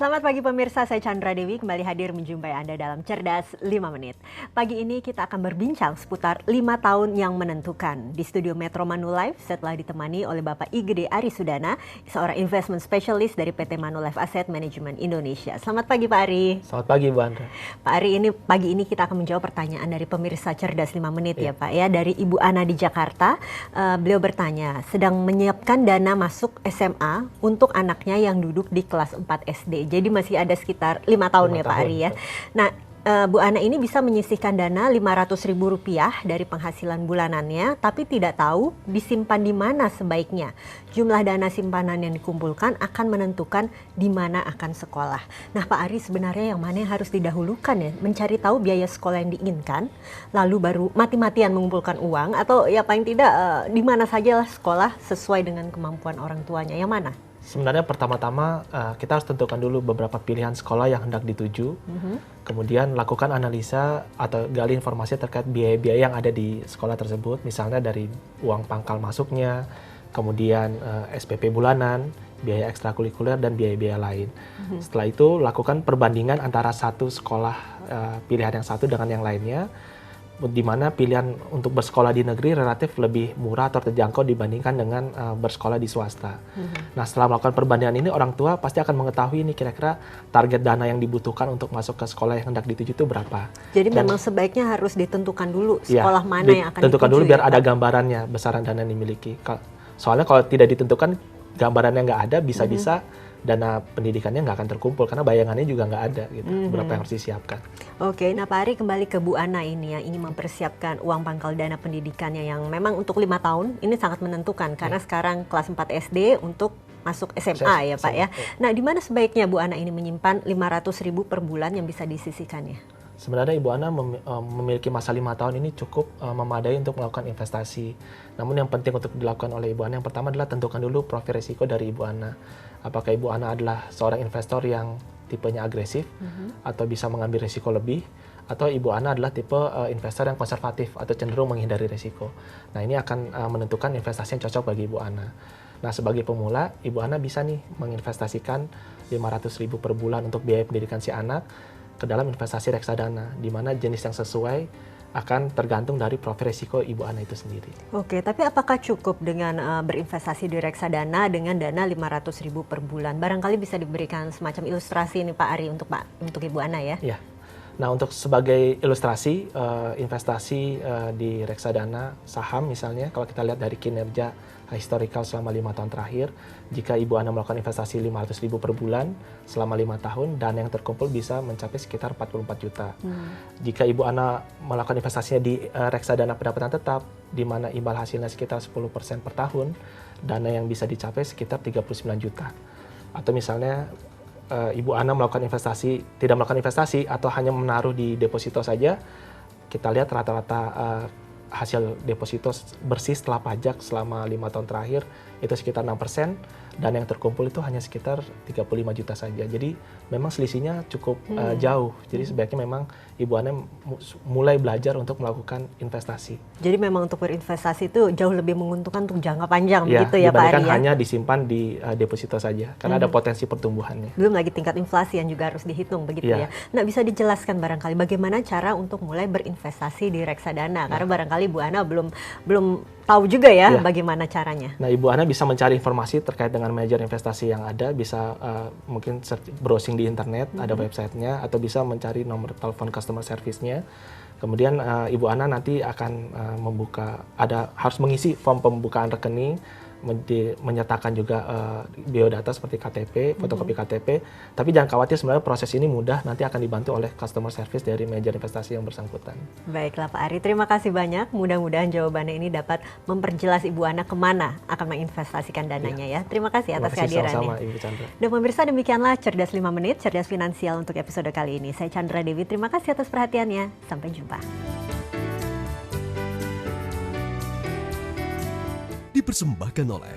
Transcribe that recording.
Selamat pagi pemirsa, saya Chandra Dewi kembali hadir menjumpai Anda dalam Cerdas 5 Menit. Pagi ini kita akan berbincang seputar 5 tahun yang menentukan. Di studio Metro Manulife setelah ditemani oleh Bapak Igede Arisudana, seorang investment specialist dari PT Manulife Asset Management Indonesia. Selamat pagi Pak Ari. Selamat pagi Bu Andra. Pak Ari, pagi ini kita akan menjawab pertanyaan dari pemirsa Cerdas 5 Menit ya Pak ya. Dari Ibu Ana di Jakarta, beliau bertanya, sedang menyiapkan dana masuk SMA untuk anaknya yang duduk di kelas 4 SD. Jadi masih ada sekitar 5 tahun ya Pak Ari ya. Nah, Bu Ana ini bisa menyisihkan dana Rp500.000 dari penghasilan bulanannya, tapi tidak tahu disimpan di mana sebaiknya. Jumlah dana simpanan yang dikumpulkan akan menentukan di mana akan sekolah. Nah Pak Ari, sebenarnya yang mana yang harus didahulukan ya? Mencari tahu biaya sekolah yang diinginkan, lalu baru mati-matian mengumpulkan uang, atau ya paling tidak di mana saja sekolah sesuai dengan kemampuan orang tuanya, yang mana? Sebenarnya pertama-tama kita harus tentukan dulu beberapa pilihan sekolah yang hendak dituju. Kemudian lakukan analisa atau gali informasi terkait biaya-biaya yang ada di sekolah tersebut. Misalnya dari uang pangkal masuknya, kemudian SPP bulanan, biaya ekstrakurikuler, dan biaya-biaya lain. Setelah itu lakukan perbandingan antara satu sekolah pilihan yang satu dengan yang lainnya, di mana pilihan untuk bersekolah di negeri relatif lebih murah atau terjangkau dibandingkan dengan bersekolah di swasta. Nah, setelah melakukan perbandingan ini, orang tua pasti akan mengetahui ini kira-kira target dana yang dibutuhkan untuk masuk ke sekolah yang hendak dituju itu berapa. Jadi memang sebaiknya harus ditentukan dulu sekolah mana yang akan ditentukan dituju dulu biar ya, ada gambarannya besaran dana yang dimiliki. Soalnya kalau tidak ditentukan, gambarannya nggak ada, bisa-bisa dana pendidikannya nggak akan terkumpul karena bayangannya juga nggak ada gitu, berapa yang harus disiapkan. Oke, nah Pak Ari, kembali ke Bu Ana ini yang ingin mempersiapkan uang pangkal dana pendidikannya yang memang untuk 5 tahun ini sangat menentukan karena sekarang kelas 4 SD untuk masuk SMA ya Pak ya. Nah, di mana sebaiknya Bu Ana ini menyimpan Rp500.000 per bulan yang bisa disisihkannya? Sebenarnya Ibu Ana memiliki masa 5 tahun ini cukup memadai untuk melakukan investasi. Namun yang penting untuk dilakukan oleh Ibu Ana yang pertama adalah tentukan dulu profil risiko dari Ibu Ana. Apakah Ibu Ana adalah seorang investor yang tipenya agresif atau bisa mengambil risiko lebih, atau Ibu Ana adalah tipe investor yang konservatif atau cenderung menghindari risiko. Nah, ini akan menentukan investasi yang cocok bagi Ibu Ana. Nah, sebagai pemula, Ibu Ana bisa nih menginvestasikan Rp500.000 per bulan untuk biaya pendidikan si anak ke dalam investasi reksadana, di mana jenis yang sesuai akan tergantung dari profil risiko Ibu Ana itu sendiri. Oke, tapi apakah cukup dengan berinvestasi di reksadana dengan dana Rp500.000 per bulan? Barangkali bisa diberikan semacam ilustrasi nih Pak Ari untuk Ibu Ana ya. Iya. Nah, untuk sebagai ilustrasi investasi di reksadana saham misalnya, kalau kita lihat dari kinerja historical selama 5 tahun terakhir, jika Ibu Ana melakukan investasi Rp500.000 per bulan selama 5 tahun, dana yang terkumpul bisa mencapai sekitar 44 juta. Jika Ibu Ana melakukan investasinya di reksadana pendapatan tetap, di mana imbal hasilnya sekitar 10% per tahun, dana yang bisa dicapai sekitar 39 juta. Atau misalnya Ibu Ana tidak melakukan investasi atau hanya menaruh di deposito saja, kita lihat rata-rata hasil deposito bersih setelah pajak selama 5 tahun terakhir itu sekitar 6%, dan yang terkumpul itu hanya sekitar 35 juta saja. Jadi memang selisihnya cukup jauh. Jadi sebaiknya memang Ibu Ana mulai belajar untuk melakukan investasi. Jadi memang untuk berinvestasi itu jauh lebih menguntungkan untuk jangka panjang begitu ya Pak Ari ya? Dibandingkan hanya disimpan di deposito saja, karena ada potensi pertumbuhannya. Belum lagi tingkat inflasi yang juga harus dihitung begitu ya. Nah, bisa dijelaskan barangkali bagaimana cara untuk mulai berinvestasi di reksadana? Karena barangkali Bu Ana belum tahu juga ya bagaimana caranya. Nah, Ibu Ana bisa mencari informasi terkait dengan manajer investasi yang ada, bisa mungkin browsing di internet, ada websitenya, atau bisa mencari nomor telepon customer service-nya. Kemudian Ibu Ana nanti akan harus mengisi form pembukaan rekening, menyertakan juga biodata seperti KTP, fotokopi KTP. Tapi jangan khawatir, sebenarnya proses ini mudah, nanti akan dibantu oleh customer service dari manajer investasi yang bersangkutan. Baiklah Pak Ari, terima kasih banyak. Mudah-mudahan jawabannya ini dapat memperjelas Ibu Ana kemana akan menginvestasikan dananya ya. Terima kasih atas kehadirannya. Sama-sama Ibu Chandra. Dan pemirsa, demikianlah Cerdas 5 Menit, Cerdas Finansial untuk episode kali ini. Saya Chandra Dewi, terima kasih atas perhatiannya. Sampai jumpa. Dipersembahkan oleh